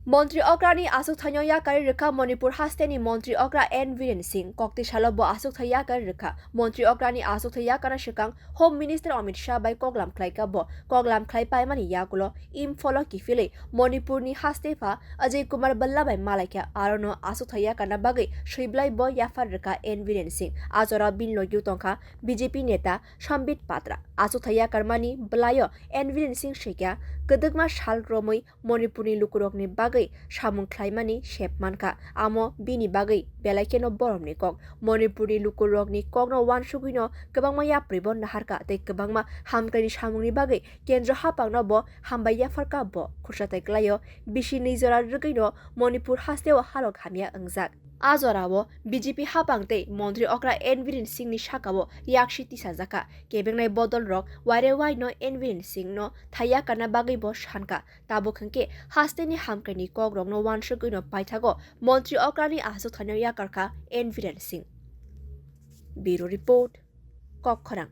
মন্ত্রী অগ্রানি achukthai yakar রেখা মণিপুর হাস্তেনি মন্ত্রী অগ্রা N Biren Singh কক্তি সালব achukthai yakar রেখা মন্ত্রী অগ্রানি achukthai yakar সিকাং হোম মিনিস্টার অমিত শাহ বাই কগলাম খ্লাইকাব কগলাম খ্লাই পাইমানি ইয়াগুলো ইমফল কিফিলে মণিপুরনি হাস্তেফা অজয় কুমার বল্লা বাই মালাইকা আরনো achukthai yakar না বাগৈ সইবলাই ব ইয়াফার রেখা N Biren সিং আজরা বিনলো ইউতংখা বিজেপি নেতা সম্বিত পাত্রা achukthai yakar মানি বলায় N Biren সিং শেখা গদগমা সাল রমৈ মণিপুরনি লুকুরকনি বাগৈ সামুং খ্লাইমানি শেপ মানকা আমো বিনি বাগৈ বেলাইকেनो বরমनि कक मणिपुरनि लुकुरकनि ककनो वानसुगिनो गोबांमा याप्रिबो नाहारका तै गोबांमा हामक्राइनि सामुंनि बागै केन्द्र हापांनो ब हामबाय याफारका ब खुरसाथाय क्लायो बिसि नैजरा रगैनो मणिपुर हास्तेव हालक हामिया अंजाक आजरावो बीजेपी हापांते मन्त्री अग्रा N Biren सिंहनि साकावो याक्षि तिसा जाका केबेंनाय बदल रक वाइरे वाइनो N Biren सिंहनो थाया काना बागै ब सानका ताबो खंके हास्तेनि हामक्राइनि कग्रंनो वानसुगिनो पाइथागो मन्त्री अग्रानि achukthai yakarka N Biren Singh bureau report कक खरां।